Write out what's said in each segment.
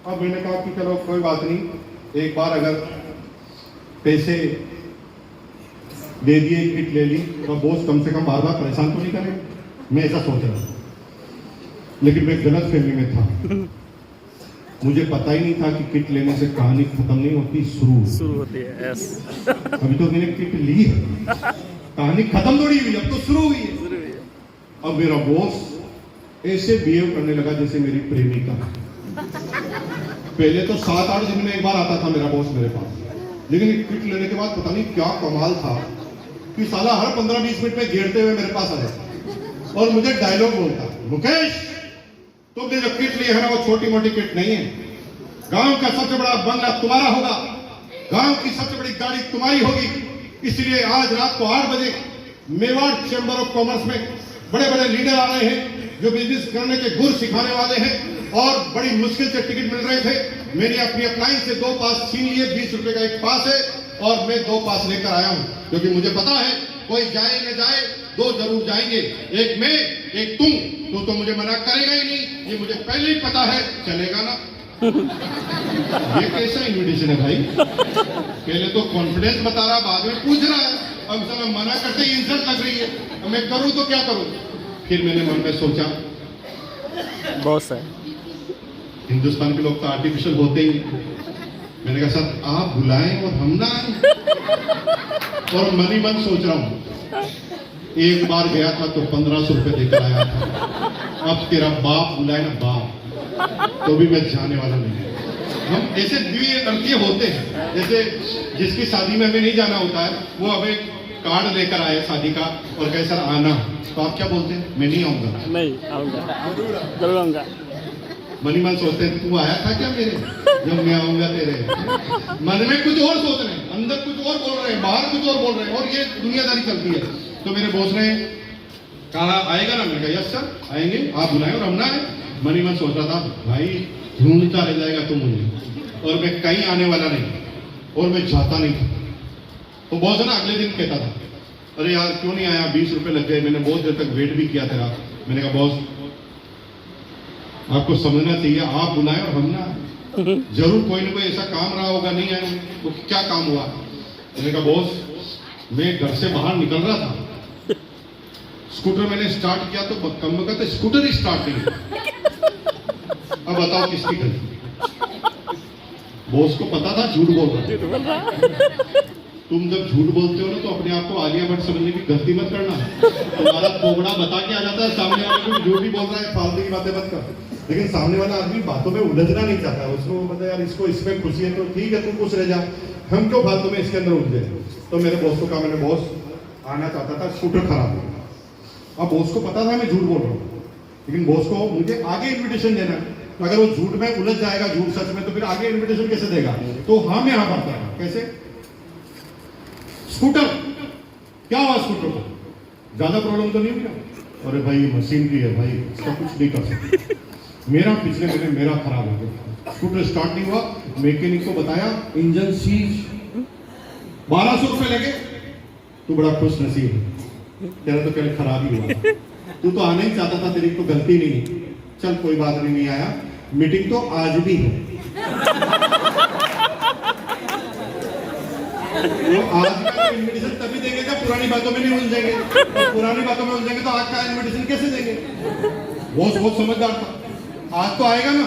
अब मैंने कहा कि चलो कोई बात नहीं, एक बार अगर पैसे दे दिए, किट ले ली, तो बॉस कम से कम बार बार परेशान तो नहीं करेगा, मैं ऐसा सोच रहा था। लेकिन मैं गलत फहमी में था। मुझे पता ही नहीं था कि किट लेने से कहानी खत्म नहीं होती, शुरू होती है। यस। अभी तो मैंने किट ली है, कहानी खत्म थोड़ी हुई, अब तो शुरू हुई है। अब मेरा बॉस ऐसे बिहेव करने लगा जैसे मेरी प्रेमिका। पहले तो 7-8 दिन में एक बार आता था मेरा बॉस मेरे पास, लेकिन किट लेने के बाद पता नहीं क्या कमाल था कि साला हर 15-20 मिनट में घेरते हुए मेरे पास आ जाता और मुझे डायलॉग बोलता, मुकेश तुमने जो किट ली है ना, वो छोटी मोटी किट नहीं है। गांव का सबसे बड़ा बंगला तुम्हारा होगा, गांव की सबसे बड़ी गाड़ी तुम्हारी होगी। इसलिए आज रात को 8 बजे मेवाड़ चैंबर ऑफ कॉमर्स में बड़े बड़े लीडर आ रहे हैं जो बिजनेस करने के गुर सिखाने वाले हैं, और बड़ी मुश्किल से टिकट मिल रहे थे। मैंने अपनी अप्लायंस से 2 पास छीन लिए, 20 रुपए का एक पास है, और मैं 2 पास लेकर आया हूं, क्योंकि मुझे पता है कोई जाए न जाए 2 जरूर जाएंगे, एक मैं एक तुम, तो मुझे मना करेगा ही नहीं, ये मुझे पहले ही पता है, चलेगा ना। ये कैसा इन्विटेशन है भाई? पहले तो कॉन्फिडेंस बता रहा, बाद में पूछ रहा है, अब साला मना करते ही इंसल्ट लग रही है, अब मैं करूं तो क्या करूं? फिर मैंने मन में सोचा, बॉस है, हिंदुस्तान के लोग तो आर्टिफिशियल होते ही। मैंने कहा सर आप बुलाएं और हम ना आए, और मन ही मन सोच रहा हूं, एक बार गया था तो 1500 रुपए देकर आया था, अब तेरा बाप बुलाए ना बाप, तो भी मैं जाने वाला नहीं। हम ऐसे द्वितीय लड़के होते हैं, जैसे जिसकी शादी में हमें नहीं जाना होता है, वो हमें कार्ड लेकर आए शादी का और कहे सर आना, तो आप क्या बोलते हैं? मैं नहीं आऊंगा। नहीं आऊंगा, जरूर आऊंगा। मनी मन सोचते हैं तू आया था क्या मेरे, जब मैं आऊंगा तेरे। मन में कुछ और सोच रहे हैं, अंदर कुछ और बोल रहे हैं, बाहर कुछ और बोल रहे हैं, और ये दुनियादारी चलती है। तो मेरे बॉस ने कहा आएगा ना, मैंने कहा यस सर आएंगे, आप बुलाएं और हम ना आए। मनी मन सोच रहा था भाई ढूंढता रह जाएगा तुम मुझे, और मैं कहीं आने वाला नहीं, और मैं जाता नहीं था। तो बॉस ना अगले दिन कहता था अरे यार क्यों नहीं आया, 20 रुपए लग गए, मैंने बहुत देर तक वेट भी किया तेरा। मैंने कहा बॉस आपको समझना चाहिए, आप बुलाएं और हम ना आए, जरूर कोई ना कोई ऐसा काम रहा होगा, नहीं आए तो क्या काम हुआ। मैंने कहा बॉस मैं घर से बाहर निकल रहा था, स्कूटर मैंने स्टार्ट किया तो कम वक्त स्कूटर ही स्टार्ट नहीं। अब बताओ किसकी गलती? बॉस को पता था झूठ बोल रहा। तुम जब झूठ बोलते हो ना तो अपने आप को आलिया भट्ट समझने की गलती मत करना। तुम्हारा पोगड़ा बता के आ जाता है सामने वाले को, झूठ ही बोल रहा है, फालतू की बातें मत कर। लेकिन सामने वाला आदमी बातों में उलझना नहीं चाहता, उसको पता यार इसको इसमें खुशी है तो ठीक है तू खुश रह जा, हम क्यों फालतू में इसके अंदर उलझे। तो मेरे बॉस को कहा, मैंने बॉस आना चाहता था, स्कूटर खराब हो गया। अब बॉस को पता था मैं झूठ बोल रहा हूँ, लेकिन बॉस को मुझे आगे इन्विटेशन देना है, अगर वो झूठ में उलझ जाएगा, झूठ सच में, तो फिर आगे इन्विटेशन कैसे देगा। तो हम यहाँ पड़ता है कैसे, स्कूटर क्या हुआ, स्कूटर को ज्यादा प्रॉब्लम तो नहीं हुआ? अरे भाई मशीनरी है भाई, इसका कुछ नहीं कर सकते। मेरा पिछले महीने मेरा खराब हो गया, स्कूटर स्टार्ट नहीं हुआ, मैकेनिक को बताया इंजन सीज, 1200 रुपए लगे। तू बड़ा खुश नसीब है, तेरा तो पहले खराब ही हुआ, तू तो आना ही चाहता था, तेरी तो गलती नहीं। चल कोई बात नहीं आया, मीटिंग तो आज भी है। तो आज का इन्विटेशन तभी देंगे जब पुरानी बातों में नहीं उलझेंगे, और पुरानी बातों में उलझेंगे तो आज का इन्विटेशन कैसे देंगे। बॉस बहुत समझदार था, आज तो आएगा ना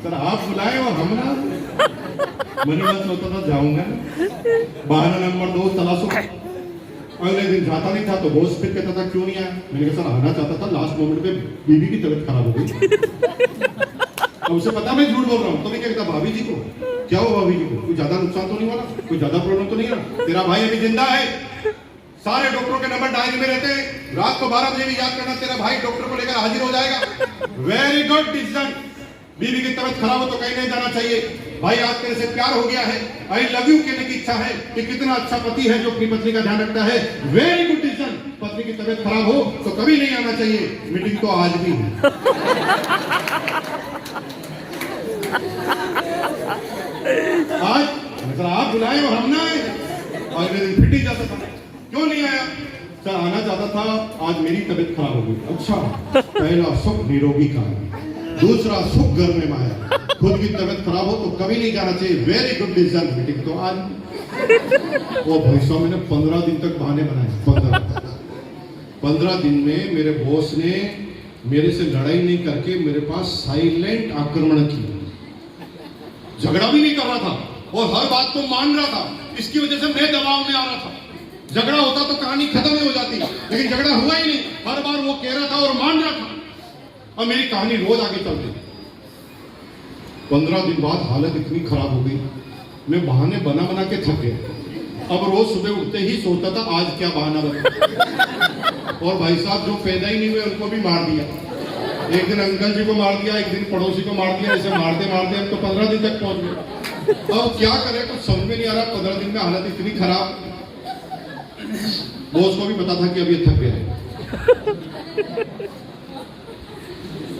सर, आप बुलाएं और हम ना। मैंने बात सोचा था जाऊंगा, बहाना नंबर 2 तलाशो। अगले दिन जाता नहीं था तो बॉस फिर कहता था क्यों नहीं आया। मैंने कहा सर आना चाहता था, लास्ट मोमेंट पे बीवी की तबीयत खराब हो गई। अब उसे पता मैं झूठ बोल रहा हूँ, तो मैं क्या कहता भाभी जी को, क्या हो भाभी जी को, कोई ज्यादा नुकसान तो नहीं वाला, कोई ज्यादा प्रॉब्लम तो नहीं है, तेरा भाई अभी जिंदा है, सारे डॉक्टरों के नंबर डायरी में रहते हैं, रात को 12 बजे भी याद करना, तेरा भाई डॉक्टर को लेकर हाजिर हो जाएगा। Very good decision. बीवी की तबीयत खराब हो तो कहीं नहीं जाना चाहिए, भाई आज तेरे से प्यार हो गया है, आई लव यू कहने की इच्छा है कि कितना अच्छा पति है जो अपनी पत्नी का ध्यान रखता है। Very good decision. पत्नी की तबीयत खराब हो तो कभी नहीं आना चाहिए, मीटिंग तो आज भी है। आज आप बुलाए और हम ना आए, अगले दिन फिर ही जाता था, क्यों नहीं आया सर, आना चाहता था, आज मेरी तबीयत खराब हो गई। अच्छा, पहला सुख निरोगी का, दूसरा सुख घर में माया। खुद की तबीयत खराब हो तो कभी नहीं जाना चाहिए, वेरी गुड डिसीजन, मीटिंग तो आज। वो भाई साहब मैंने 15 दिन तक बहाने बनाए। 15 दिन में मेरे बॉस ने मेरे से लड़ाई नहीं करके मेरे पास साइलेंट आक्रमण किया। झगड़ा भी नहीं कर रहा था और हर बात को मान रहा था, इसकी वजह से मैं दबाव में आ रहा था। झगड़ा होता तो कहानी खत्म ही हो जाती, लेकिन झगड़ा हुआ ही नहीं। हर बार वो कह रहा था और मान रहा था, और मेरी कहानी रोज आगे चलती। 15 दिन बाद हालत इतनी खराब हो गई, मैं बहाने बना बना के थक गया। अब रोज सुबह उठते ही सोचता था आज क्या बहाना बना। और भाई साहब जो पैदा ही नहीं हुए उनको भी मार दिया। एक दिन अंकल जी को मार दिया, एक दिन पड़ोसी को मार दिया, ऐसे मारते मारते हम तो 15 दिन तक पहुंच गए। अब क्या करें, कुछ समझ में नहीं आ रहा। 15 दिन में हालत इतनी खराब, बॉस को भी पता था कि अब ये थक गया है।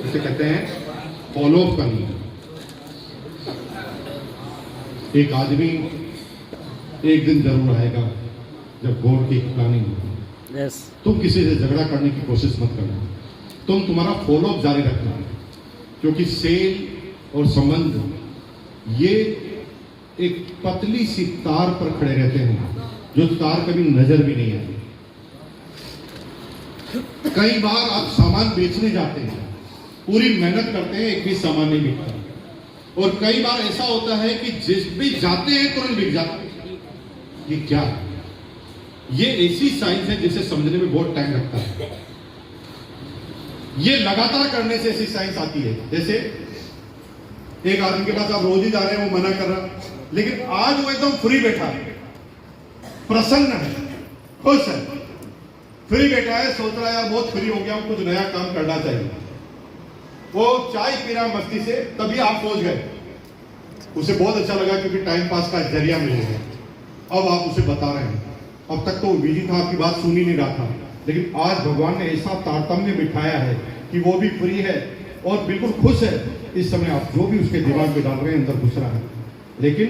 इसे कहते हैं फॉलो अप करनी। एक आदमी एक दिन जरूर आएगा जब बोर्ड की प्लानिंग होगी। यस। तुम किसी से झगड़ा करने की कोशिश मत करना, तुम तुम्हारा फॉलो अप जारी रखना, क्योंकि सेल और संबंध ये एक पतली सी तार पर खड़े रहते हैं, जो तार कभी नजर भी नहीं आती। कई बार आप सामान बेचने जाते हैं, पूरी मेहनत करते हैं, एक भी सामान नहीं बिकता। और कई बार ऐसा होता है कि जिस भी जाते हैं तुरंत बिक जाता है। ये क्या है? ये ऐसी साइंस है जिसे समझने में बहुत टाइम लगता है। ये लगातार करने से ऐसी साइंस आती है। जैसे एक आदमी के पास आप रोज ही जा रहे हैं, वो मना कर रहा, लेकिन आज वो एकदम फ्री बैठा है, प्रसन्न है, खुश है, फ्री बैठा है, सोच रहा है यार बहुत फ्री हो गया हूं, कुछ नया काम करना चाहिए। वो चाय पी रहा मस्ती से, तभी आप पहुंच गए। उसे बहुत अच्छा लगा क्योंकि टाइम पास का जरिया मिल गया। अब आप उसे बता रहे हैं, अब तक तो बिजी था, आपकी बात सुन ही नहीं रहा था, लेकिन आज भगवान ने ऐसा तारतम्य बिठाया है कि वो भी फ्री है और बिल्कुल खुश है। इस समय आप जो भी उसके दिमाग में डाल रहे हैं अंदर घुस रहा है, लेकिन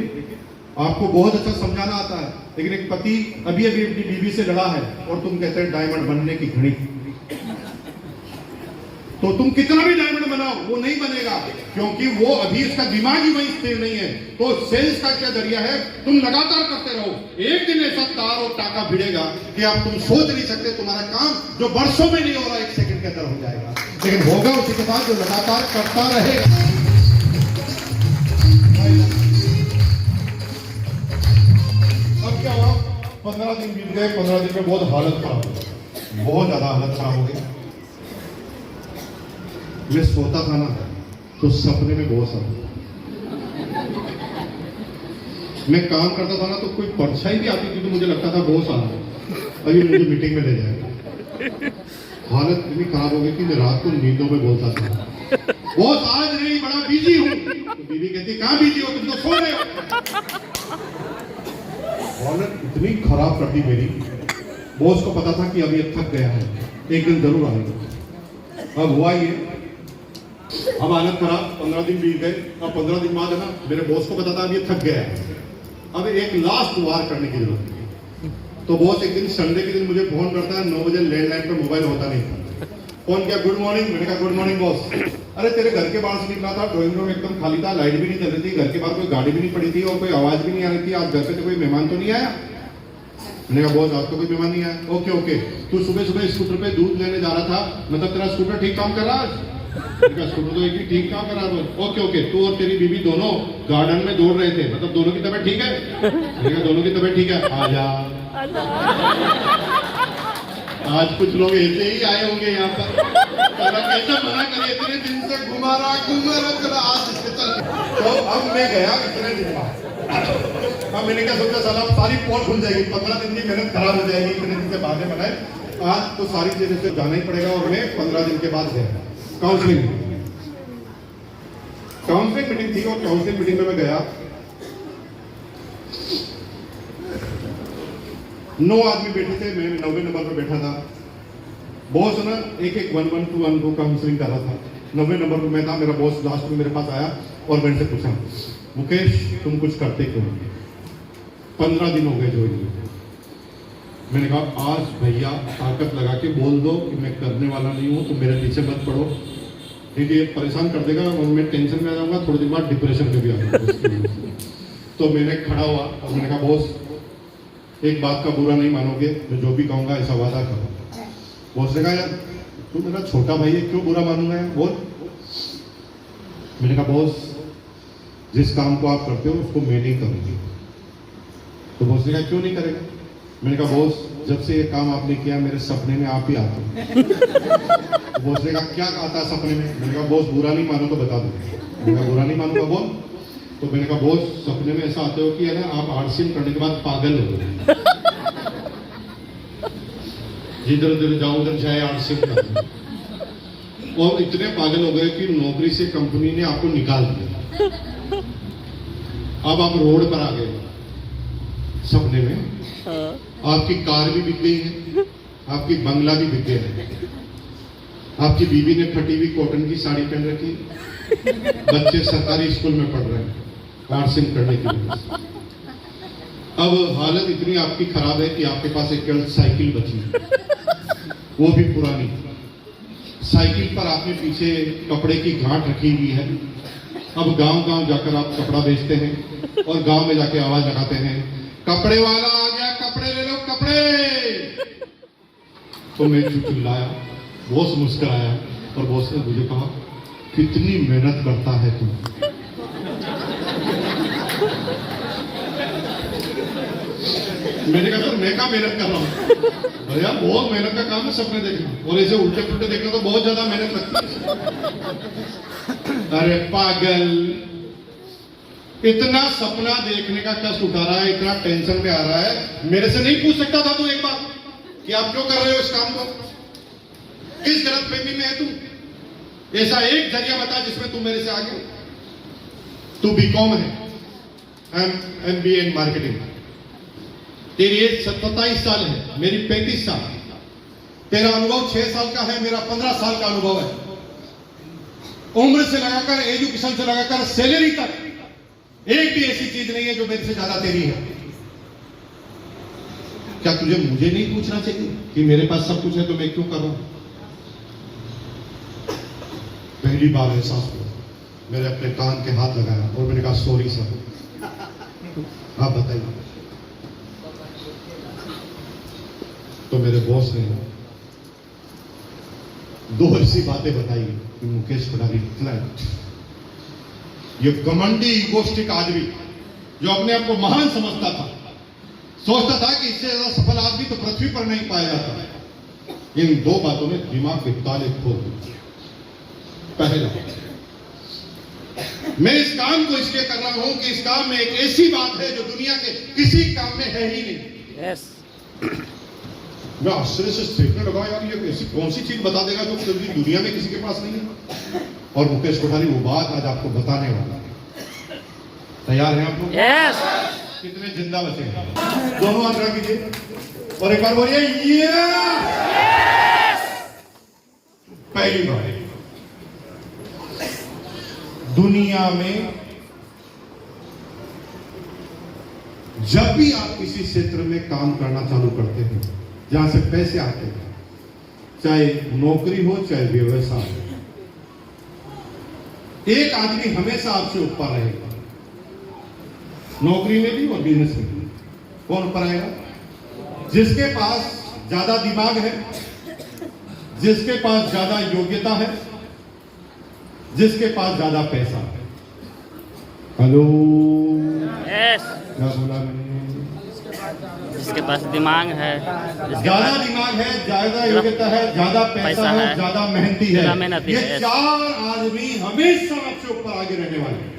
आपको बहुत अच्छा समझाना आता है। लेकिन एक पति अभी अभी अपनी बीवी से लड़ा है और तुम कहते हैं डायमंड बनने की घड़ी, तो तुम कितना भी डायमंड बनाओ वो नहीं बनेगा, क्योंकि वो अभी उसका दिमाग ही वही स्थिर नहीं है। तो सेल्स का क्या जरिया है, तुम लगातार करते रहो। एक दिन ऐसा तार और टाका भिड़ेगा कि आप तुम सोच नहीं सकते, तुम्हारा काम जो वर्षों में नहीं हो रहा 1 सेकंड के अंदर हो जाएगा, लेकिन होगा उसी के बाद जो लगातार करता रहेगा। अब क्या हुआ, 15 दिन बीत गए। 15 दिन में बहुत हालत खराब हो गई, बहुत ज्यादा हालत खराब हो गई। मैं सोता था ना तो सपने में बहुत सारा, मैं काम करता था ना तो कोई परछाई भी आती थी तो मुझे लगता था बहुत सारा अभी मुझे मीटिंग में ले जाएगा। हालत इतनी खराब हो गई कि मैं रात को नींदों में बोलता था बहुत आज नहीं, बड़ा बिजी हूं। तो बीवी कहती कहां बिजी हो, तुम तो सो रहे हो। हालत इतनी खराब कर दी मेरी, बॉस को पता था कि अब ये थक गया है, एक दिन जरूर आएगा। अब हुआ ये, अब हालत खराब, 15 दिन बीत गए। अब 15 दिन बाद है ना, मेरे बॉस को पता था अब ये थक गया है, अब एक लास्ट वार करने की जरूरत है। तो बॉस एक दिन संडे के दिन मुझे फोन करता है, 9 बजे लैंडलाइन पे मोबाइल होता नहीं था। फोन किया, गुड मॉर्निंग। मैंने कहा गुड मॉर्निंग बॉस। अरे तेरे घर के बाहर से निकला था, ड्राइंग रूम एकदम खाली था, लाइट भी नहीं चल रही थी, घर के बाहर कोई गाड़ी भी नहीं पड़ी थी और कोई आवाज भी नहीं आ रही थी। आज घर पे तो कोई मेहमान तो नहीं आया? मैंने कहा बॉस आज तो कोई मेहमान नहीं आया। ओके ओके, तू सुबह सुबह स्कूटर पे दूध लेने जा रहा था, मतलब तेरा स्कूटर ठीक काम कर रहा है? स्कूटर तो एक ठीक काम कर रहा है। ओके ओके, तू और तेरी बीवी दोनों गार्डन में दौड़ रहे थे, मतलब दोनों की तबीयत ठीक है? दोनों की तबीयत ठीक है, आजा। आज कुछ लोग ऐसे ही आए होंगे यहाँ पर, कैसे मना करिए, इतने दिन से घुमा रहा चला, आज इसके चल। तो अब मैं गया इतने दिन बाद, अब मैंने क्या सोचा साला सारी पोल खुल जाएगी, 15 दिन की मेहनत खराब हो जाएगी, इतने दिन से बहाने बनाए। आज तो सारी चीजें से जाना ही पड़ेगा। और मैं 15 दिन के बाद गया काउंसलिंग मीटिंग थी, और काउंसलिंग मीटिंग में मैं गया। 9 आदमी बैठे थे, मैं 9वें नंबर पर बैठा था। बॉस ना एक 1-1-2 काउंसलिंग कर रहा था। 9वें नंबर पर मैं था, मेरा बॉस लास्ट में मेरे पास आया और मैंने से पूछा, मुकेश तुम कुछ करते क्यों? 15 दिन हो गए जो ये। मैंने कहा आज भैया ताकत लगा के बोल दो कि मैं करने वाला नहीं हूं, तुम मेरे पीछे मत पड़ो, देखिए परेशान कर देगा और मैं टेंशन में आ जाऊंगा, थोड़ी देर बाद डिप्रेशन में भी आ जाऊंगा। तो मैंने खड़ा हुआ और मैंने कहा बॉस एक बात का बुरा नहीं मानोगे, मैं जो भी कहूंगा ऐसा वादा करो। बॉस ने कहा यार तू मेरा छोटा भाई है, क्यों बुरा मानूंगा यार, बोल। मैंने कहा बॉस जिस काम को आप करते हो उसको मैं नहीं करूंगी। तो बॉस ने कहा क्यों नहीं करेगा? मैंने कहा बॉस जब से ये काम आपने किया मेरे सपने में आप ही आते हो। तो बॉस ने कहा क्या आता है सपने में? मैंने कहा बॉस बुरा नहीं मानो तो बता दो। मैंने कहा बुरा नहीं मानूंगा बोल। तो मैंने कहा बॉस सपने में ऐसा आते हो कि है ना आप आरसीएम करने के बाद पागल हो गए, जिधर उधर जाओ उधर जाए आरसीएम करना, और इतने पागल हो गए कि नौकरी से कंपनी ने आपको निकाल दिया। अब आप रोड पर आ गए सपने में, आपकी कार भी बिक गई है, आपकी बंगला भी बिक गया है, आपकी बीवी ने फटी हुई कॉटन की साड़ी पहन रखी, बच्चे सरकारी स्कूल में पढ़ रहे हैं आरसीएम करने की वजह से। अब हालत इतनी आपकी खराब है कि आपके पास एक केवल साइकिल बची है, वो भी पुरानी। साइकिल पर आपने पीछे कपड़े की गांठ रखी हुई है। अब गांव-गांव जाकर आप कपड़ा बेचते हैं और गांव में जाके आवाज लगाते हैं कपड़े वाला आ गया, कपड़े ले लो कपड़े। तो मैं चिल्लाया, बॉस मुस्कुराया और बॉस ने मुझे कहा कितनी मेहनत करता है तू। मैंने कहा सर मैं क्या मेहनत कर रहा हूँ? भैया बहुत मेहनत का काम है सपने देखना, और ऐसे उल्टे पुल्टे देखना तो बहुत ज्यादा मेहनत लगती है। अरे पागल, इतना सपना देखने का कष्ट उठा रहा है, इतना टेंशन में आ रहा है, मेरे से नहीं पूछ सकता था तू एक बार कि आप क्यों कर रहे हो इस काम को, किस गलतफहमी में है तू? ऐसा एक जरिया बता जिसमें तू मेरे से आगे हो। तू बीकॉम है, MBA इन मार्केटिंग, तेरी एज 27 साल है, मेरी 35 साल। तेरा अनुभव 6 साल का है, मेरा 15 साल का अनुभव है। उम्र से लगाकर एजुकेशन से लगाकर सैलरी तक एक भी ऐसी चीज नहीं है जो मेरे से ज्यादा तेरी है। क्या तुझे मुझे नहीं पूछना चाहिए कि मेरे पास सब कुछ है तो मैं क्यों कर रहा हूं? पहली बार एहसास हुआ, मैंने अपने कान के हाथ लगाया और मैंने कहा सॉरी सर, आप बताइए। तो मेरे बॉस ने 2 ऐसी बातें बताई कि मुकेश खड़ारी फ्लैट, ये घमंडी इगोस्टिक आदमी जो अपने आप को महान समझता था, सोचता था कि इससे ज्यादा सफल आदमी तो पृथ्वी पर नहीं पाया जाता। इन 2 बातों ने दिमाग के ताले खोल दिए। पहला, मैं इस काम को इसलिए कर रहा हूं कि इस काम में एक ऐसी बात है जो दुनिया के किसी काम में है ही नहीं। यस। मैं आश्चर्य से देखने लगा, यार ये ऐसी कौन सी चीज बता देगा जो पूरी दुनिया में किसी के पास नहीं है। और मुकेश कोठारी वो बात आज आपको बताने वाला है। तैयार हैं आप लोग? यस। कितने जिंदा बचे हैं? दोनों हाथ रख दीजिए और एक बार बोलिए यस। पहली बार, दुनिया में जब भी आप किसी क्षेत्र में काम करना चालू करते हैं जहां से पैसे आते हैं, चाहे नौकरी हो चाहे व्यवसाय हो, एक आदमी हमेशा आपसे ऊपर रहेगा, नौकरी में भी और बिजनेस में भी। कौन ऊपर आएगा? जिसके पास ज्यादा दिमाग है, जिसके पास ज्यादा योग्यता है, जिसके पास ज्यादा पैसा है। Hello, yes. क्या बोला मैंने? जिसके पास दिमाग है, ज्यादा दिमाग है, ज्यादा योग्यता है, ज्यादा पैसा है, ज्यादा मेहनती है, ये 4 आदमी हमेशा आपसे ऊपर आगे रहने वाले हैं।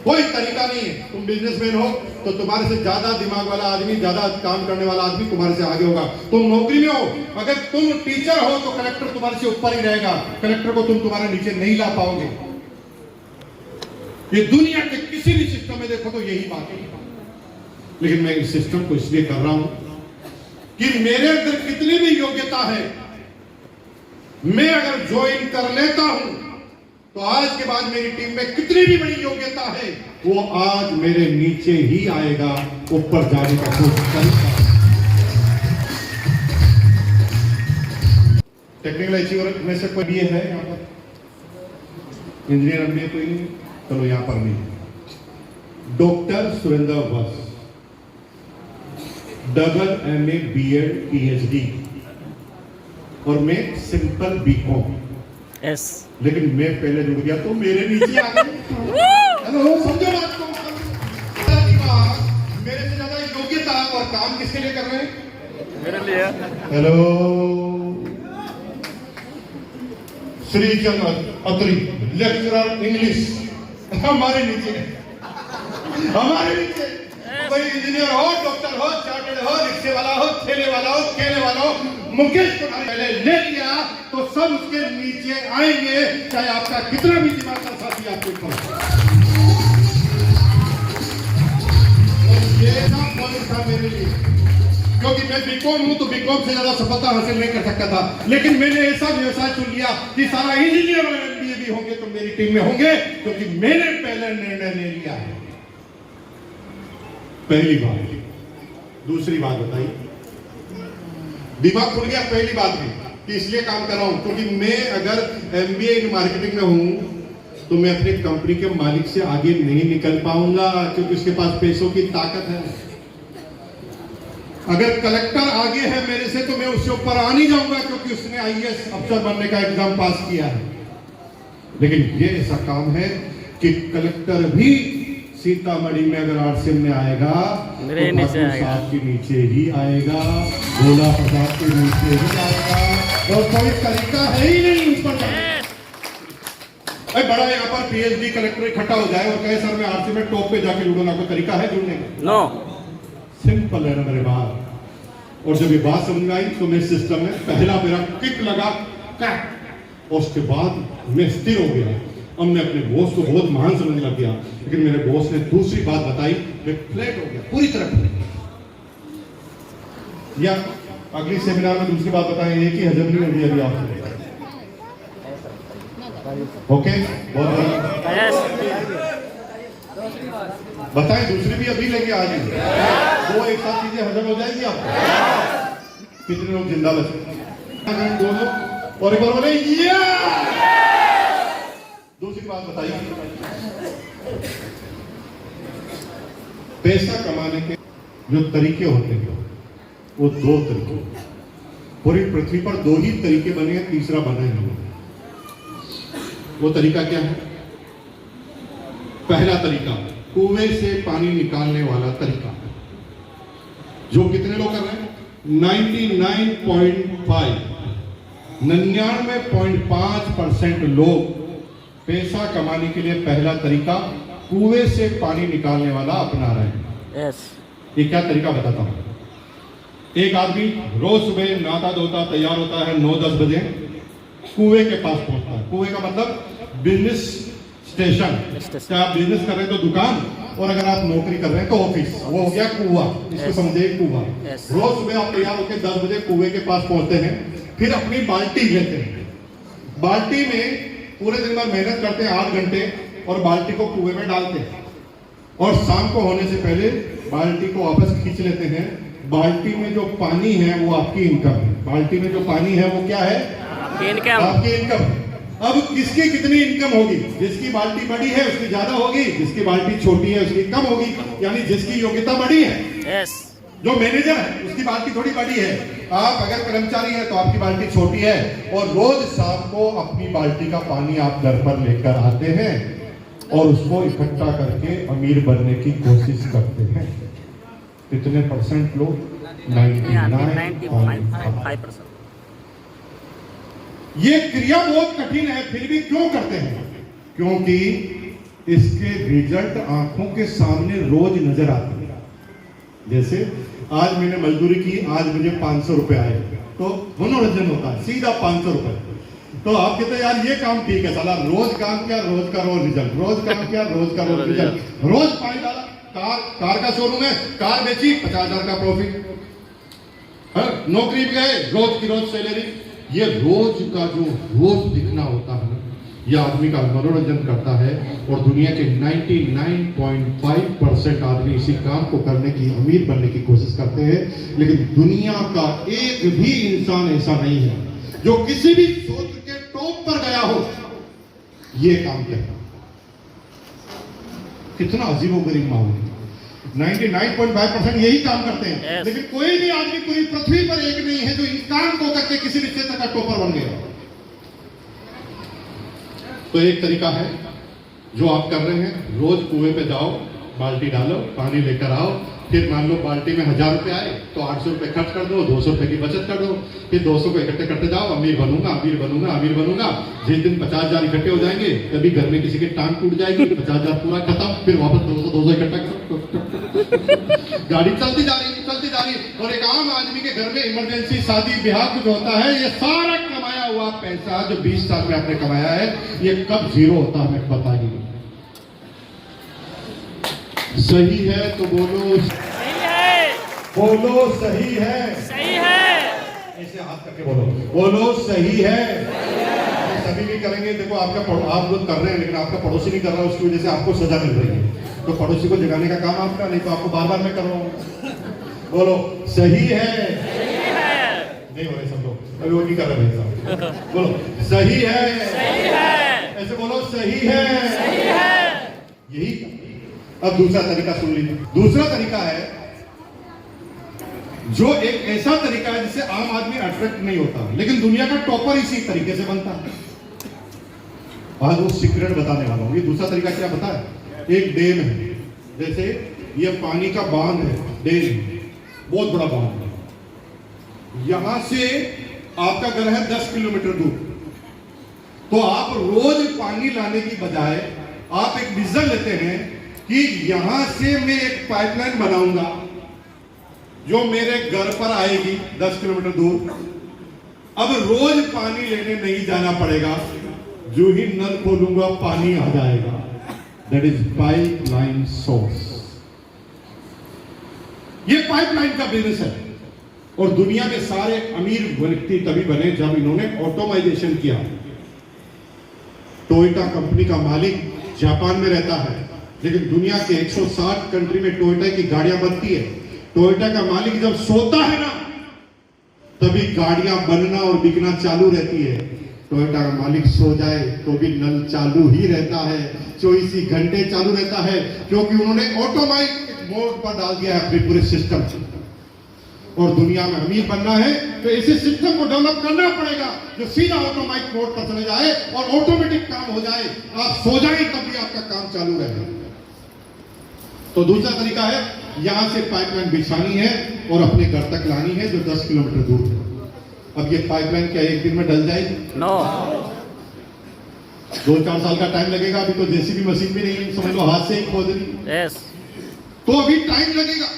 कोई तरीका नहीं है। तुम बिजनेसमैन हो तो तुम्हारे से ज्यादा दिमाग वाला आदमी, ज्यादा काम करने वाला आदमी तुम्हारे से आगे होगा। तुम नौकरी में हो, अगर तुम टीचर हो तो कलेक्टर तुम्हारे से ऊपर ही रहेगा, कलेक्टर को तुम तुम्हारे नीचे नहीं ला पाओगे। ये दुनिया के किसी भी सिस्टम में देखो तो यही बात है। लेकिन मैं इस सिस्टम को इसलिए कर रहा हूं कि मेरे अंदर कितनी भी योग्यता है, मैं अगर ज्वाइन कर लेता हूं तो आज के बाद मेरी टीम में कितनी भी बड़ी योग्यता है वो आज मेरे नीचे ही आएगा, ऊपर जाने का कोशिश करेगा। टेक्निकल अचीवर में से कोई भी है यहाँ पर? इंजीनियर एमबीए कोई नहीं? चलो यहाँ पर नहीं। डॉक्टर सुरेंद्र वत्स, डबल एमए बीएड पीएचडी, और मैं सिंपल बीकॉम। यस। लेकिन मैं पहले जुड़ गया तो मेरे नीचे आ गए। हेलो, समझो बात को। मेरे से ज्यादा योग्यता और काम किसके लिए कर रहे हैं? मेरे लिए। हेलो, श्री चंद्र अत्री, लेक्चरर इंग्लिश, हमारे नीचे। कोई इंजीनियर हो, डॉक्टर हो, चार्टर्ड हो, रिक्शे वाला हो, ठेले वाला हो, खेले वाला हो, मुकेश को पहले ले लिया तो सब उसके नीचे आएंगे, चाहे आपका कितना भी दिमाग का साथी आपके ऊपर। ये ना पॉइंट था मेरे लिए, क्योंकि मैं बीकॉम हूं तो बीकॉम से ज्यादा सफलता हासिल नहीं कर सकता था, लेकिन मैंने ऐसा व्यवसाय चुन लिया कि सारा इंजीनियर और एमबीए भी होंगे तो मेरी टीम में होंगे, क्योंकि मैंने पहले निर्णय ले लिया है। पहली बात। दूसरी बात बताइए, दिमाग खुल गया पहली बात में कि इसलिए काम कर रहा हूं क्योंकि मैं अगर एमबीए इन मार्केटिंग में हूं तो मैं अपनी कंपनी के मालिक से आगे नहीं निकल पाऊंगा, क्योंकि उसके पास पैसों की ताकत है। अगर कलेक्टर आगे है मेरे से तो मैं उससे ऊपर आ नहीं जाऊंगा, क्योंकि उसने आईएएस अफसर बनने का एग्जाम पास किया है। लेकिन ये ऐसा काम है कि कलेक्टर भी सीतामढ़ी में अगर आरसीएम में आएगा मेरे तो नीचे आएगा, साहब के नीचे ही आएगा, भोला प्रसाद के नीचे ही आएगा, और कोई तरीका है ही नहीं ऊपर जाने। बड़ा यहाँ पर पीएचडी कलेक्टर इकट्ठा हो जाए और कहे सर मैं आरसीएम में टॉप पे जाके जुड़ूंगा, कोई तरीका है जुड़ने का? नो। सिंपल है ना मेरे बात। और जब ये बात समझ में आई तो मेरे सिस्टम में पहला मेरा किक लगा, और उसके बाद मैं स्थिर हो गया। अब मैं अपने बॉस को बहुत महान समझने लग गया, लेकिन मेरे बॉस ने दूसरी बात बताई, मैं फ्लैट हो गया पूरी तरह फ्लैट। या अगली सेमिनार में दूसरी बात बताएं, एक ही हजम नहीं होगी अभी आपसे। ओके, बहुत बढ़िया। यस। बताएं दूसरी भी अभी लेके आ जाएंगे, दो एक साथ चीजें हजम हो जाएगी आपको। कितने लोग जिंदा बचे? दोनों और एक बार बोले या। दूसरी बात बताइए, पैसा कमाने के जो तरीके होते हैं वो दो तरीके। पूरी पृथ्वी पर दो ही तरीके बने हैं, तीसरा बना ही नहीं। वो तरीका क्या है? पहला तरीका कुएं से पानी निकालने वाला तरीका, जो कितने लोग कर रहे हैं? 99.5% लोग पैसा कमाने के लिए पहला तरीका कुएं से पानी निकालने वाला अपना रहे हैं। यस। ये क्या तरीका बताता हूं। एक आदमी रोज सुबह नहाता धोता तैयार होता है, 9-10 बजे कुएं के पास पहुंचता है। कुएं का मतलब बिजनेस स्टेशन। क्या आप बिजनेस कर रहे हैं तो दुकान, और अगर आप नौकरी कर रहे हैं तो ऑफिस। वो हो गया कुआं, इसको समझे कुआं। रोज सुबह आप तैयार होकर 10 बजे कुएं के पास पहुंचते हैं, फिर अपनी बाल्टी लेते हैं। बाल्टी में पूरे दिन भर मेहनत करते हैं 8 घंटे, और बाल्टी को कुएं में डालते हैं, और शाम को होने से पहले बाल्टी को वापस खींच लेते हैं। बाल्टी में जो पानी है वो आपकी इनकम है। बाल्टी में जो पानी है वो क्या है? आपकी इनकम। अब किसकी कितनी इनकम होगी? जिसकी बाल्टी बड़ी है उसकी ज्यादा होगी, जिसकी बाल्टी छोटी है उसकी कम होगी। यानी जिसकी योग्यता बड़ी है, यस, जो मैनेजर है उसकी बाल्टी थोड़ी बड़ी है। आप अगर कर्मचारी हैं तो आपकी बाल्टी छोटी है, और रोज शाम को अपनी बाल्टी का पानी आप घर पर लेकर आते हैं और उसको इकट्ठा करके अमीर बनने की कोशिश करते हैं। कितने परसेंट लोग? 99.5%। ये क्रिया बहुत कठिन है, फिर भी क्यों करते हैं? क्योंकि इसके रिजल्ट आंखों के सामने रोज नजर आते हैं। जैसे आज मैंने मजदूरी की, आज मुझे 500 रुपए आए, तो मनोरंजन होता है, सीधा 500 रुपए। तो आप कहते हैं यार ये काम ठीक है, साला रोज काम किया, रोज का रोज रिजल्ट, रोज काम किया, रोज का रोज रिजल्ट, रोज पानी डाला। कार का शोरूम है, कार बेची, 50,000 का प्रॉफिट। नौकरी भी गए, रोज की रोज सैलरी। ये रोज का जो रोज दिखना होता है, यह आदमी का मनोरंजन करता है। और दुनिया के 99.5% आदमी इसी काम को करने की, अमीर बनने की कोशिश करते हैं। लेकिन दुनिया का एक भी इंसान ऐसा नहीं है जो किसी भी सूत्र के टॉप पर गया हो, ये काम करना। कितना अजीबोगरीब माहौल है। 99.5% यही काम करते हैं। Yes. लेकिन कोई भी आदमी पूरी पृथ्वी पर एक नहीं है जो इंसान को करके किसी भी क्षेत्र का टॉपर बन गया। तो एक तरीका है जो आप कर रहे हैं, रोज कुएं पे जाओ, बाल्टी डालो, पानी लेकर आओ, फिर मान लो बाल्टी में 1000 रुपए आए तो 800 रुपए खर्च कर दो, 200 रुपए की बचत कर दो, फिर 200 को इकट्ठे करते जाओ, अमीर बनूंगा, अमीर बनूंगा, अमीर बनूंगा। जिस दिन 50,000 इकट्ठे हो जाएंगे तभी घर में किसी की टांग टूट जाएगी, 50,000 पूरा खत्म, फिर वापस 200 इकट्ठा करो। गाड़ी चलती जा रही, चलती जा रही। और एक आम आदमी के घर में इमरजेंसी, शादी, ब्याह कुछ होता है, ये सारा कमाया हुआ पैसा जो 20 साल में आपने कमाया है, ये कब जीरो होता है हमें पता ही नहीं। सही है तो बोलो, सही है, बोलो सही है, सही है। ऐसे हाथ करके बोलो, बोलो सही है। ये सभी भी करेंगे। देखो आप लोग कर रहे हैं लेकिन आपका पड़ोसी नहीं कर रहा, उसकी वजह से आपको सजा मिल रही है। तो पड़ोसी को जगाने का काम आपका, नहीं तो आपको बार बार मैं कर रहा हूँ। बोलो सही है, सही है, नहीं हो रहे सब लोग, अभी वो नहीं कर रहे भाई साहब। बोलो सही है, सही है, ऐसे बोलो सही है, सही है। यही। अब दूसरा तरीका सुन लीजिए। दूसरा तरीका है जो एक ऐसा तरीका है जिससे आम आदमी अट्रैक्ट नहीं होता, लेकिन दुनिया का टॉपर इसी तरीके से बनता है। आज वो सीक्रेट बताने वाला हूं। ये दूसरा तरीका क्या पता है? एक डैम है, जैसे ये पानी का बांध है, डैम, बहुत बड़ा बांध है। यहां से आपका घर है 10 किलोमीटर दूर, तो आप रोज पानी लाने की बजाय आप एक डिसीजन लेते हैं कि यहां से मैं एक पाइपलाइन बनाऊंगा जो मेरे घर पर आएगी 10 किलोमीटर दूर। अब रोज पानी लेने नहीं जाना पड़ेगा, जो ही नल खोलूंगा पानी आ जाएगा। That is pipeline source. ये पाइपलाइन का बिजनेस है। और दुनिया के सारे अमीर व्यक्ति तभी बने जब इन्होंने ऑटोमाइजेशन किया। टोयोटा कंपनी का मालिक जापान में रहता है, लेकिन दुनिया के 160 कंट्री में टोयोटा की गाड़ियां बनती है। टोयोटा का मालिक जब सोता है ना, तभी गाड़ियां बनना और बिकना चालू रहती है। टोयोटा का मालिक सो जाए तो भी नल चालू ही रहता है, 24 घंटे चालू रहता है, क्योंकि उन्होंने ऑटोमेटिक मोड पर डाल दिया है अपने पूरे सिस्टम। और दुनिया में अमीर बनना है तो ऐसे सिस्टम को डेवलप करना पड़ेगा जो सीधा ऑटोमेटिक मोड पर चले जाए और ऑटोमेटिक काम हो जाए। आप सो जाए तब भी आपका काम चालू रहे। तो दूसरा तरीका है, यहां से पाइपलाइन बिछानी है और अपने घर तक लानी है जो 10 किलोमीटर दूर है। अब ये पाइपलाइन क्या एक दिन में डल जाएगी? नो। 2-4 साल का टाइम लगेगा। अभी तो जेसीबी मशीन भी नहीं, समझ लो हाथ से ही खोद रही। यस। तो अभी टाइम लगेगा।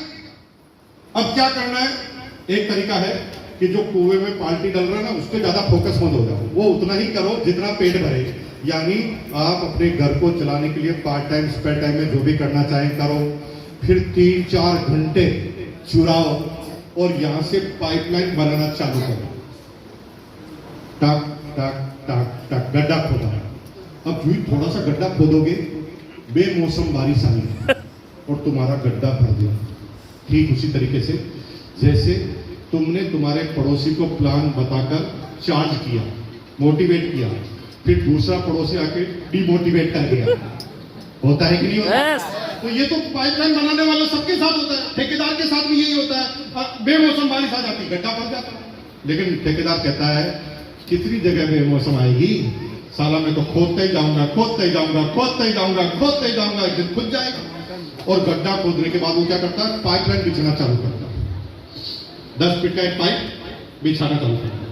अब क्या करना है? एक तरीका है कि जो कुएं में पाल्टी डल रहा है ना, उस पर ज्यादा फोकस मत हो जाओ, वो उतना ही करो जितना पेट भरे। यानी आप अपने घर को चलाने के लिए पार्ट टाइम, स्पेयर टाइम में जो भी करना चाहें करो, फिर 3-4 घंटे चुराओ और यहां से पाइपलाइन बनाना चालू करो। टक टक टक टक गड्ढा खोदा। अब जो ही थोड़ा सा गड्ढा खोदोगे, बेमौसम बारिश आई और तुम्हारा गड्ढा भर दिया। ठीक उसी तरीके से जैसे तुमने तुम्हारे पड़ोसी को प्लान बताकर चार्ज किया, मोटिवेट किया, फिर दूसरा पड़ोसी आके डिमोटिवेट कर दिया। होता है कि नहीं होता? यस। तो ये तो पाइपलाइन बनाने वाला सबके साथ होता है, ठेकेदार के साथ भी यही होता है। बेमौसम बारिश आ जाती, गड्ढा भर जाता है। लेकिन ठेकेदार कहता है कितनी जगह बेमौसम आएगी, साला मैं तो खोदते ही जाऊंगा, खोदते ही जाऊंगा, खोदते ही जाऊंगा, खोदते ही जाऊंगा, एक दिन खुद जाएगा। और गड्ढा खोदने के बाद वो क्या करता है? पाइपलाइन बिछाना चालू करता है। 10 फीट का एक पाइप बिछाना चालू करता है।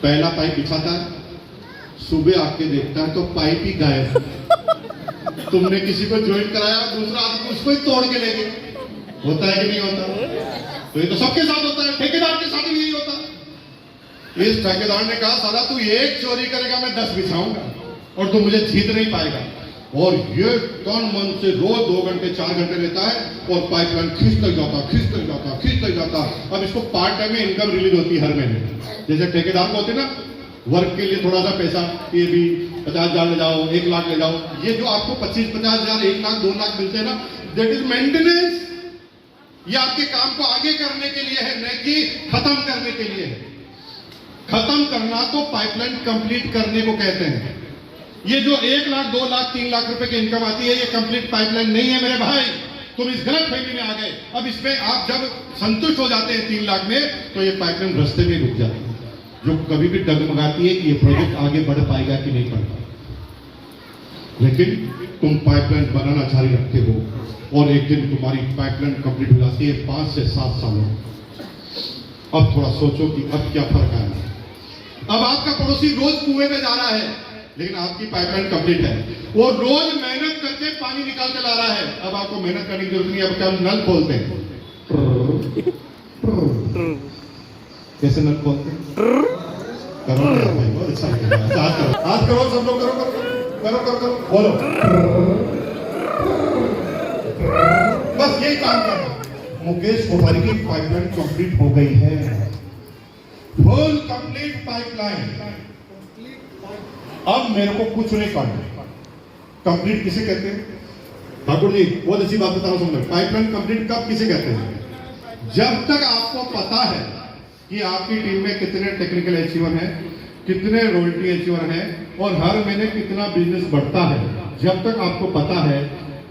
पहला पाइप बिछाता है, सुबह आके देखता है तो पाइप ही गायब। तुमने किसी को ज्वाइन कराया, दूसरा आदमी उसको ही तोड़ के ले गए। होता है कि नहीं होता? तो ये तो सबके साथ होता है, ठेकेदार के साथ भी यही होता है। इस ठेकेदार ने कहा साला तू एक चोरी करेगा, मैं 10 बिछाऊंगा और तू मुझे जीत नहीं पाएगा। और ये तन मन से रोज 2 घंटे 4 घंटे लेता है और पाइपलाइन खींचते जाता, खींचते जाता, खींचते जाता। अब इसको पार्ट टाइम में इनकम रिलीज होती है हर महीने। जैसे ठेकेदार को होते ना वर्क के लिए थोड़ा सा पैसा, ये भी 50,000 ले जाओ, 1 लाख ले जाओ। ये जो आपको 25-50,000, 1 लाख, 2 लाख मिलते हैं ना, दैट इज मेंटेनेंस। ये आपके काम को आगे करने के लिए है, न कि खत्म करने के लिए है। खत्म करना तो पाइपलाइन कंप्लीट करने को कहते हैं। ये जो 1 लाख 2 लाख 3 लाख रुपए की इनकम आती है, ये कंप्लीट पाइपलाइन नहीं है मेरे भाई। तुम इस गलत फहमी में आ गए। अब इसमें आप जब संतुष्ट हो जाते हैं 3 लाख में, तो ये पाइपलाइन रास्ते में रुक जाती है, जो कभी भी डगमगाती है कि ये प्रोजेक्ट आगे बढ़ पाएगा कि नहीं बढ़ पाएगा। लेकिन तुम पाइपलाइन बनाना जारी रखते हो और एक दिन तुम्हारी पाइपलाइन कंप्लीट हो जाती है 5 से 7 सालों। अब थोड़ा सोचो कि अब क्या फर्क आया। अब आपका पड़ोसी रोज कुएं में जा रहा है, लेकिन आपकी पाइपलाइन कंप्लीट है। वो रोज मेहनत करके पानी निकाल के ला रहा है। अब आपको मेहनत करने की जरूरत नहीं, अब क्या नल खोलते हैं। कैसे नल खोलते हैं? करो भाई, बहुत अच्छा लगेगा। हाथ करो, सब लोग करो करो करो करो करो, बोलो। बस यही काम करना। मुकेश कोठारी की पाइपलाइन कंप्लीट हो गई है, फुल कंप्लीट पाइपलाइन। अब मेरे को कुछ नहीं करना। कंप्लीट किसे कहते हैं ठाकुर जी? बहुत अच्छी बात बता रहा हूं। समझ, पाइपलाइन कंप्लीट कब किसे कहते हैं? जब तक आपको पता है कि आपकी टीम में कितने टेक्निकल अचीवर हैं, कितने रॉयल्टी अचीवर हैं और हर महीने कितना बिजनेस बढ़ता है, जब तक आपको पता है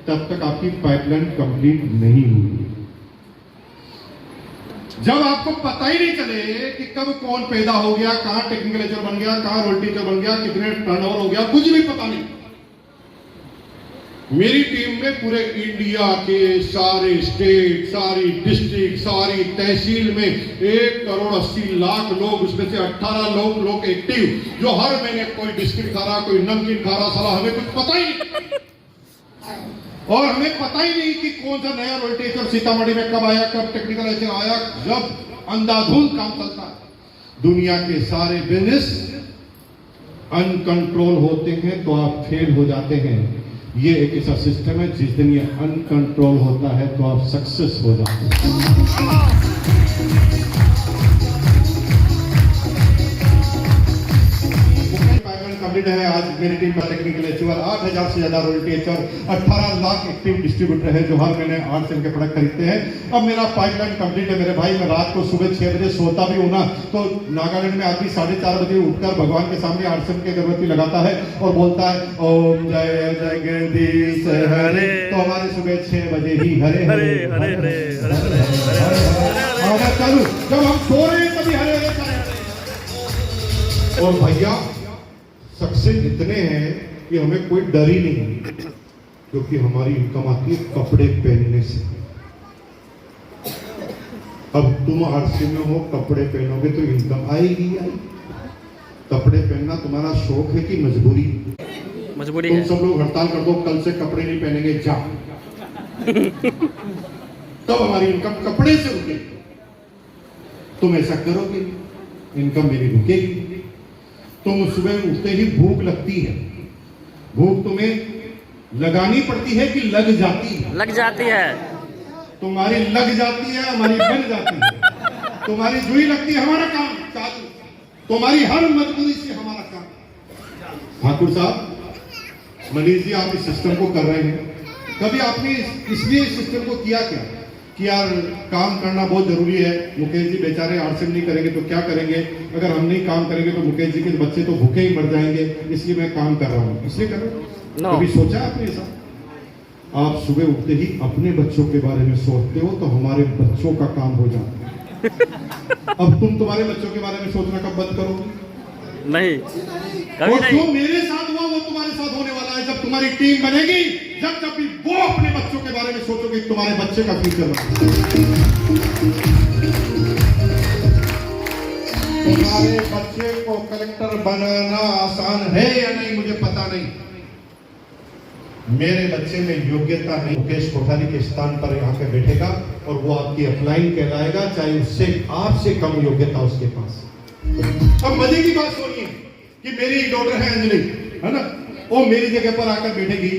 तब तक आपकी पाइपलाइन कंप्लीट नहीं हुई। जब आपको पता ही नहीं चले कि कब कौन पैदा हो गया, कहां टेक्निकल अचीवर बन गया, कहां रॉयल्टी अचीवर बन गया, कितने टर्नओवर हो गया, कुछ भी पता नहीं। मेरी टीम में पूरे इंडिया के सारे स्टेट, सारी डिस्ट्रिक्ट, सारी तहसील में 1,80,00,000 लोग, उसमें से 18 लोग एक्टिव, जो हर महीने कोई बिस्किट खा रहा, कोई नमकीन खा रहा। साला हमें कुछ पता ही नहीं। और हमें पता ही नहीं कि कौन सा नया रॉयल्टी अचीवर सीतामढ़ी में कब आया, कब टेक्निकल अचीवर आया। जब अंधाधुंध काम चलता है। दुनिया के सारे बिजनेस अनकंट्रोल होते हैं तो आप फेल हो जाते हैं। ये एक ऐसा सिस्टम है, जिस दिन ये अनकंट्रोल होता है तो आप सक्सेस हो जाते हैं। कंप्लीट है। आज मेरी टीम का टेक्निकल अचीवर 8,000 से ज्यादा royalty achiever, 18 lakh active distributor है जो हर महीने 8 से इनके प्रोडक्ट खरीदते हैं। अब मेरा पाइपलाइन कंप्लीट है मेरे भाई। मैं रात को सुबह 6 बजे सोता भी हूं ना, तो नागालैंड में आदमी 4:30 बजे उठकर भगवान के सामने 8 के अगरबत्ती लगाता है और बोलता है ओम जय जगदीश हरे। तो हमारे सुबह 6 बजे ही हरे हरे हरे हरे चालू। जब हम सो रहे हैं तभी हरे हरे। और भैया सक्सेस इतने हैं कि हमें कोई डर ही नहीं, क्योंकि हमारी इनकम आती है कपड़े पहनने से। अब तुम आरसी में हो, कपड़े पहनोगे तो इनकम आएगी आएगी। कपड़े पहनना तुम्हारा शौक है कि मजबूरी? मजबूरी है। तुम सब लोग हड़ताल कर दो, कल से कपड़े नहीं पहनेंगे, जा। तब हमारी इनकम कपड़े से रुकेगी। तुम ऐसा करोगे, इनकम मेरी रुकेगी। तुम सुबह उठते ही भूख लगती है। भूख तुम्हें लगानी पड़ती है कि लग जाती है? लग जाती है। तुम्हारी लग जाती है, हमारी बन जाती है। तुम्हारी जुई लगती है, हमारा काम चालू। तुम्हारी हर मजबूरी से हमारा काम। ठाकुर साहब, मनीष जी, आप इस सिस्टम को कर रहे हैं। कभी आपने इसलिए इस सिस्टम को किया क्या कि यार काम करना बहुत जरूरी है। मुकेश जी बेचारे आरसीएम नहीं करेंगे तो क्या करेंगे? अगर हम नहीं काम करेंगे तो मुकेश जी के बच्चे तो भूखे ही मर जाएंगे, इसलिए मैं काम कर रहा हूँ। इसलिए कर रहा हूँ। कभी सोचा आपने ऐसा? आप सुबह उठते ही अपने बच्चों के बारे में सोचते हो तो हमारे बच्चों का काम हो जाता है। अब तुम तुम्हारे बच्चों के बारे में सोचना कब बंद करोगे? नहीं, कभी और नहीं। जो मेरे साथ हुआ वो तुम्हारे साथ होने वाला है। जब तुम्हारी टीम बनेगी, जब भी वो अपने बच्चों के बारे में सोचोगे, तुम्हारे बच्चे का फ्यूचर तुम्हारे बच्चे को कलेक्टर बनाना आसान है या नहीं मुझे पता नहीं। मेरे बच्चे में योग्यता नहीं। मुकेश कोठारी के स्थान पर यहाँ पे बैठेगा और वो आपकी अपलाइन कहलाएगा, चाहे उससे आपसे कम योग्यता उसके पास। अब मजे की बात सुनिए कि मेरी डॉटर है अंजलि, है ना, वो मेरी जगह पर आकर बैठेगी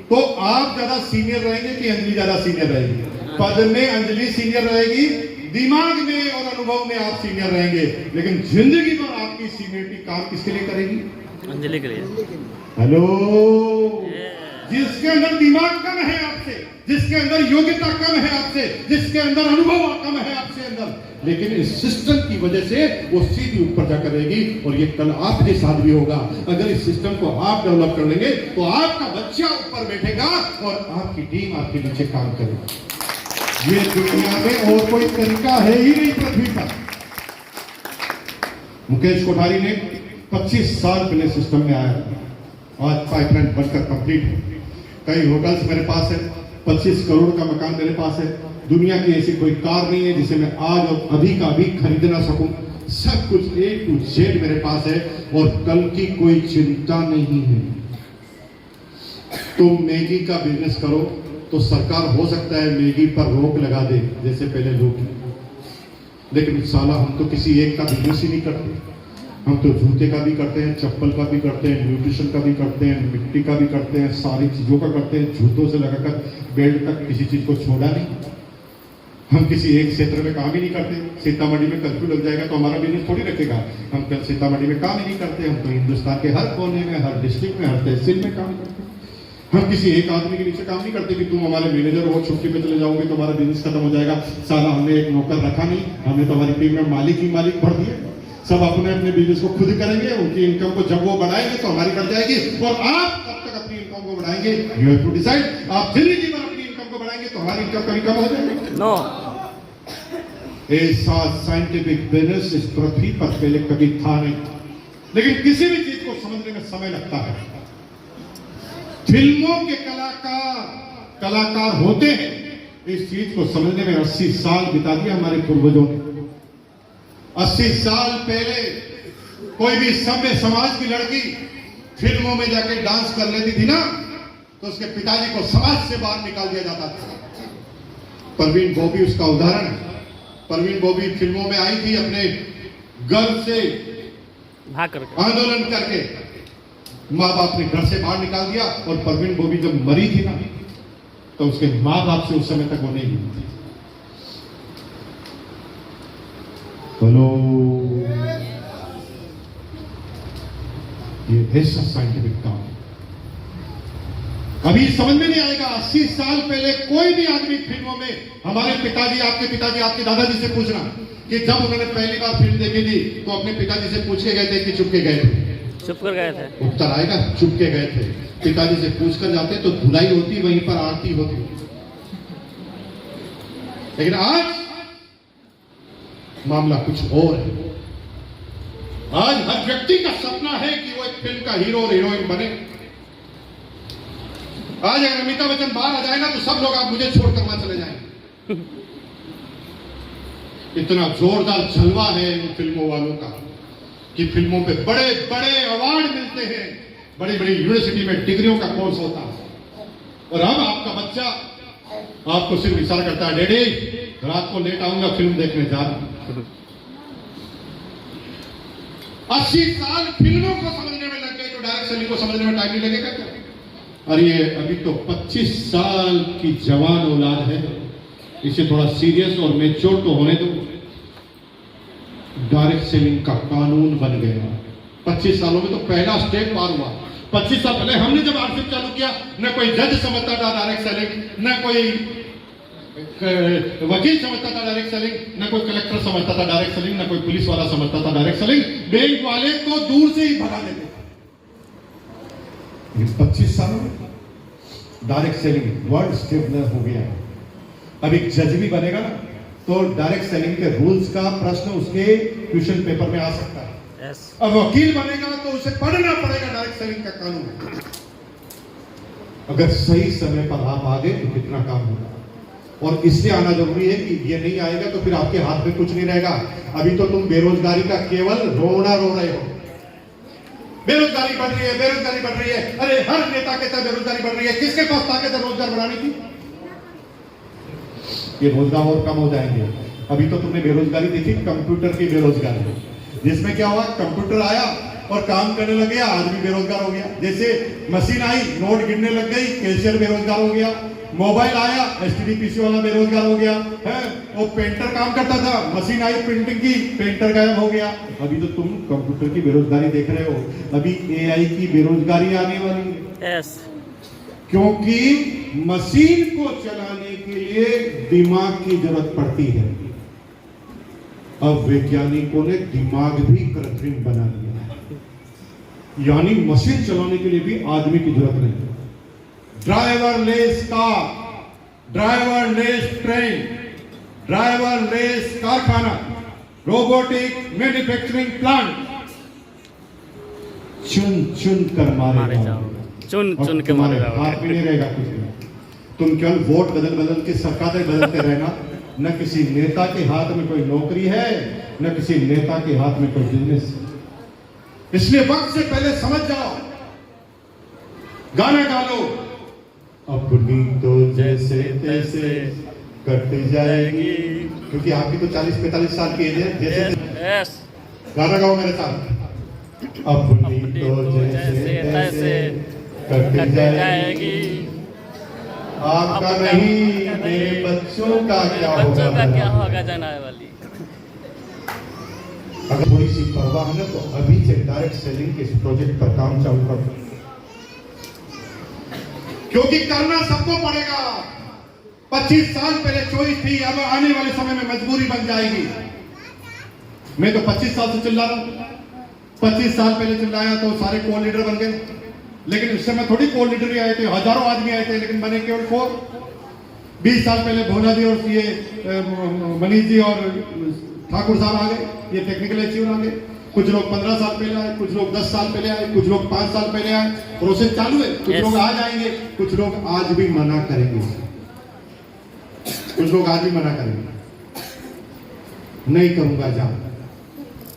तो आप ज्यादा सीनियर रहेंगे कि अंजलि ज्यादा सीनियर रहेगी? पद में अंजलि सीनियर रहेगी, दिमाग में और अनुभव में आप सीनियर रहेंगे, लेकिन जिंदगी भर आपकी सीनियरिटी काम किसके लिए करेगी? अंजलि के लिए। हेलो, जिसके अंदर दिमाग कम है आपसे, जिसके अंदर योग्यता कम है आपसे, जिसके अंदर अनुभव कम है आपसे अंदर, लेकिन इस सिस्टम की वजह से वो सीधी ऊपर जाकर रहेगी। और ये कल आपके साथ भी होगा। अगर इस सिस्टम को आप डेवलप कर लेंगे तो आपका बच्चा ऊपर बैठेगा और आपकी टीम आपके नीचे काम करेगी। ये दुनिया में और कोई तरीका है ही नहीं पृथ्वी पर। मुकेश कोठारी ने 25 साल पहले सिस्टम में आया, आज पाइपलाइन बनकर कंप्लीट है। कई होटल्स मेरे पास है, 25 करोड़ का मकान मेरे पास है। दुनिया की ऐसी कोई कार नहीं है जिसे मैं आज और अभी का अभी खरीद ना सकूं। सब कुछ A to Z मेरे पास है और कल की कोई चिंता नहीं है। तुम मैगी का बिजनेस करो तो सरकार हो सकता है मैगी पर रोक लगा दे जैसे पहले लोग, लेकिन साला हम तो किसी एक का बिजनेस ही नहीं करते। हम तो जूते का भी करते हैं, चप्पल का भी करते हैं, न्यूट्रिशन का भी करते हैं, मिट्टी का भी करते हैं, सारी चीजों का करते हैं। जूतों से लगाकर बेल्ट तक किसी चीज को छोड़ा नहीं। हम किसी एक क्षेत्र में काम ही नहीं करते। सीतामढ़ी में कर्फ्यू लग जाएगा तो हमारा बिजनेस थोड़ी रखेगा। हम कल सीतामढ़ी में काम ही नहीं करते। हम तो हिंदुस्तान के हर कोने में, हर डिस्ट्रिक्ट में, हर तहसील में काम करते हैं। हम किसी एक आदमी के नीचे काम नहीं करते कि तुम हमारे मैनेजर हो, छुट्टी पे चले जाओगे तो हमारा बिजनेस खत्म हो जाएगा। साला हमने एक नौकर रखा नहीं, हमने तो हमारी टीम में मालिक ही मालिक भर दिए। सब अपने अपने बिजनेस को खुद करेंगे। उनकी इनकम को जब वो बढ़ाएंगे तो हमारी बढ़ जाएगी। और आप कब तक अपनी इनकम को बढ़ाएंगे, यू हैव टू डिसाइड। आप जिंदगी भर अपनी इनकम को बढ़ाएंगे तो हमारी इनकम कभी कम हो जाएगी। नो, ऐसा साइंटिफिक बिजनेस इस पृथ्वी पर पहले कभी था नहीं। लेकिन किसी भी चीज को समझने में समय लगता है। फिल्मों के कलाकार होते हैं। इस चीज को समझने में 80 साल बिता दिया हमारे पूर्वजों ने। 80 साल पहले कोई भी सभ्य समाज की लड़की फिल्मों में जाके डांस कर लेती थी ना, तो उसके पिताजी को समाज से बाहर निकाल दिया जाता था। परवीन बॉबी उसका उदाहरण है। परवीन बॉबी फिल्मों में आई थी अपने घर से भाग करके, आंदोलन करके। माँ बाप ने घर से बाहर निकाल दिया। और परवीन बॉबी जब मरी थी ना, तो उसके माँ बाप से उस समय तक वो नहीं मिली थी। हेलो, ये ऐसा साइंटिफिक काम अभी समझ में नहीं आएगा। 80 साल पहले कोई भी आदमी फिल्मों में, हमारे पिताजी, आपके दादाजी से पूछना कि जब उन्होंने पहली बार फिल्म देखी थी तो अपने पिताजी से पूछ के गए थे कि चुप के गए थे? चुप कर गए थे। उत्तर आएगा, चुप के गए थे। पिताजी से पूछ कर जाते तो धुलाई होती, वहीं पर आरती होती। लेकिन आज मामला कुछ और है। आज हर व्यक्ति का सपना है कि वो एक फिल्म का हीरो और हीरोइन बने। आज अगर अमिताभ बच्चन बाहर आ जाए ना तो सब लोग आप मुझे छोड़कर वहां चले जाएंगे। इतना जोरदार जलवा है इन फिल्मों वालों का कि फिल्मों पे बड़े बड़े अवार्ड मिलते हैं। बड़ी बड़ी यूनिवर्सिटी में डिग्रियों का कोर्स होता है। और अब आपका बच्चा आपको सिर्फ इशारा करता है, डैडी रात को लेट आऊंगा, फिल्म देखने जा रहा हूं। 80 साल फिल्मों को समझने में लग गए तो डायरेक्ट सेलिंग को समझने में टाइम नहीं लगेगा क्या? अरे ये अभी तो 25 साल की जवान औलाद है, इसे थोड़ा सीरियस और मैच्योर तो होने दो। डायरेक्ट सेलिंग का कानून बन गया। 25 सालों में तो पहला स्टेप पार हुआ। 25 साल पहले हमने जब आरसीएफ चालू किया, न कोई जज समझता था डायरेक्ट सेलिंग, न कोई वकील समझता था डायरेक्ट सेलिंग, न कोई कलेक्टर समझता था डायरेक्ट सेलिंग, न कोई पुलिस वाला समझता था डायरेक्ट सेलिंग। बैंक वाले तो दूर से ही भगा देते थे। 25 सालों में डायरेक्ट सेलिंग वर्ड स्टेबलर हो गया। अब एक जज भी बनेगा ना तो डायरेक्ट सेलिंग के रूल्स का प्रश्न उसके क्वेश्चन पेपर में आ सकता है। yes. अब वकील बनेगा तो उसे पढ़ना पड़ेगा डायरेक्ट सेलिंग का कानून। अगर सही समय पर आप आ गए तो कितना काम होगा। और इसलिए आना जरूरी है कि ये नहीं आएगा तो फिर आपके हाथ में कुछ नहीं रहेगा। अभी तो तुम बेरोजगारी का केवल रोना रो रहे हो। बेरोजगारी बढ़ रही है, बेरोजगारी बढ़ रही है। अरे हर नेता कहता है बेरोजगारी बढ़ रही है। किसके पास ताकत है रोजगार बढ़ाने की? ये रोजगार और कम हो जाएंगे। अभी तो तुमने बेरोजगारी देखी, कंप्यूटर की बेरोजगारी, जिसमें क्या हुआ, कंप्यूटर आया और काम करने लग गया, आदमी बेरोजगार हो गया। जैसे मशीन आई, नोट गिनने लग गई, कैशियर बेरोजगार हो गया। मोबाइल आया, एसटीडी वाला बेरोजगार हो गया है। वो पेंटर काम करता था, मशीन आई प्रिंटिंग की, पेंटर गायब हो गया। अभी तो तुम कंप्यूटर की बेरोजगारी देख रहे हो। अभी एआई की बेरोजगारी आने वाली है। yes. क्योंकि मशीन को चलाने के लिए दिमाग की जरूरत पड़ती है। अब वैज्ञानिकों ने दिमाग भी कृत्रिम बना लिया है, यानी मशीन चलाने के लिए भी आदमी की जरूरत नहीं। Driverless car, driverless train, driverless कारखाना, रोबोटिक मैन्युफैक्चरिंग प्लांट चुन चुन कर मारे मारे जाओगे। जाओगे, चुन और चुन के तुम्हारे मारे हाथ जाओगे। में नहीं रहेगा कुछ भी। तुम केवल वोट बदल बदल के सरकारें बदलते रहना। न किसी नेता के हाथ में कोई नौकरी है, न किसी नेता के हाथ में कोई बिजनेस है। इसलिए वक्त से पहले समझ जाओ, गाना गा लो, अपनी तो जैसे तैसे कट जाएगी, क्योंकि आपकी तो 40-45 साल की एज है। जैसे यस, गाना गाओ मेरे साथ। अपनी तो जैसे तैसे कट जाएगी, आपका नहीं मेरे बच्चों का क्या होगा, बच्चों का क्या होगा जाने वाली। अगर थोड़ी सी परवाह है ना तो अभी से डायरेक्ट सेलिंग के इस प्रोजेक्ट पर काम चालू कर दो, क्योंकि करना सबको पड़ेगा। 25 साल पहले चॉइस थी, अब आने वाले समय में मजबूरी बन जाएगी। मैं तो 25 साल से चिल्ला रहा हूं। 25 साल पहले चिल्लाया तो सारे को लीडर बन गए, लेकिन उस समय थोड़ी को लीडर ही आए थे, हजारों आदमी आए थे, लेकिन बने केवल 4। 20 साल पहले भोला जी और ये मनीष जी और ठाकुर साहब आ गए, ये टेक्निकल अचीवर आ गए। कुछ लोग 15 साल पहले आए, कुछ लोग 10 साल पहले आए, कुछ लोग 5 साल पहले आए। प्रोसेस चालू है। कुछ लोग आज आएंगे, कुछ लोग आज भी मना करेंगे, कुछ लोग आज भी मना करेंगे, नहीं करूंगा जा,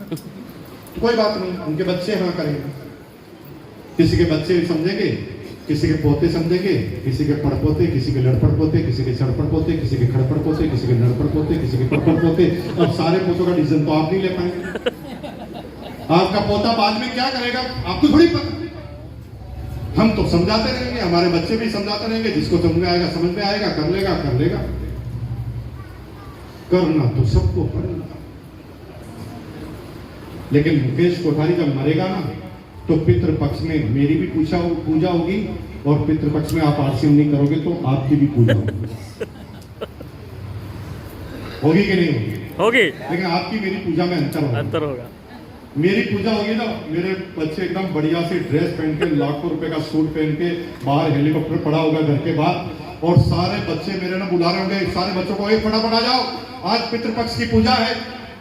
तो कोई बात नहीं, उनके बच्चे हाँ करेंगे। किसी के बच्चे समझेंगे, किसी के पोते समझेंगे, किसी के पड़पोते, किसी के लड़पड़ पोते, किसी के चढ़पड़ पोते, किसी के खड़पड़ पोते, किसी के लड़पड़ पोते, किसी के पड़पड़ पोते। अब सारे पोतों का डिसीजन तो आप नहीं ले पाएंगे। आपका पोता बाद में क्या करेगा आपको थोड़ी पता। हम तो समझाते रहेंगे, हमारे बच्चे भी समझाते रहेंगे, जिसको समझ में आएगा समझ में आएगा, कर लेगा कर लेगा। करना तो सबको पड़ेगा। लेकिन मुकेश कोठारी जब मरेगा ना तो पितृपक्ष में मेरी भी पूजा होगी, और पितृपक्ष में आप आरसीएम नहीं करोगे तो आपकी भी पूजा होगी कि नहीं होगी? होगी, लेकिन आपकी मेरी पूजा में अंतर होगा। मेरी पूजा होगी ना, मेरे बच्चे एकदम बढ़िया से ड्रेस पहन के, लाखों रुपए का सूट पहन के, बाहर हेलीकॉप्टर पड़ा होगा घर के बाहर, और सारे बच्चे मेरे ना बुला रहे होंगे, सारे बच्चों को फटाफट आ जाओ, आज पितृपक्ष की पूजा है,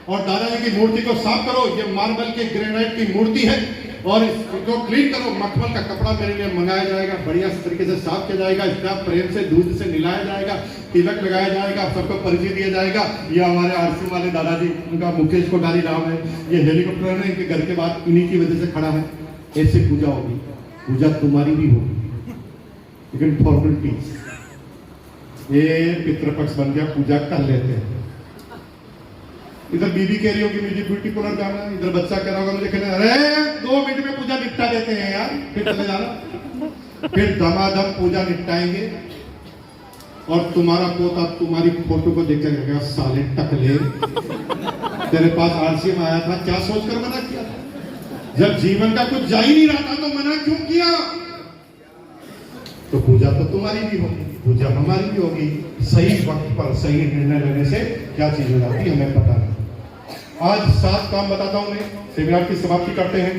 और दादाजी की मूर्ति को साफ करो, ये मार्बल की ग्रेनाइट की मूर्ति है, और इसको क्लीन करो। मखमल का कपड़ा मेरे लिए मंगाया जाएगा, बढ़िया से तरीके से साफ किया जाएगा, इतना प्रेम से दूध से निलाया जाएगा, तिलक लगाया जाएगा, सबको परिचय दिया जाएगा। ये हमारे आरसी वाले दादाजी, उनका मुकेश कोठारी नाम है, ये हेलीकॉप्टर है इनके घर के बाद इन्हीं की वजह से खड़ा है। ऐसे पूजा होगी, पूजा तुम्हारी भी होगी, लेकिन फॉर्मेलिटीज। ये पितृपक्ष बन गया, पूजा कर लेते हैं। इधर बीबी कह रही होगी मुझे ब्यूटी पार्लर जाना है, इधर बच्चा कह रहा होगा मुझे कहना, अरे 2 मिनट में पूजा निपटा देते हैं यार, फिर चले जाना। फिर दमादम पूजा निपटाएंगे, और तुम्हारा पोता तुम्हारी फोटो को देख कर साले टकले, तेरे पास आरसीएम आया था, क्या सोचकर मना किया था? जब जीवन का कुछ जा ही नहीं रहा था तो मना क्यों किया? तो पूजा तो तुम्हारी भी होगी, पूजा हमारी भी होगी। सही वक्त पर सही निर्णय लेने से क्या चीज हो जाती है हमें पता नहीं। आज 7 काम बताता हूं मैं, सेमिनार की समाप्ति करते हैं।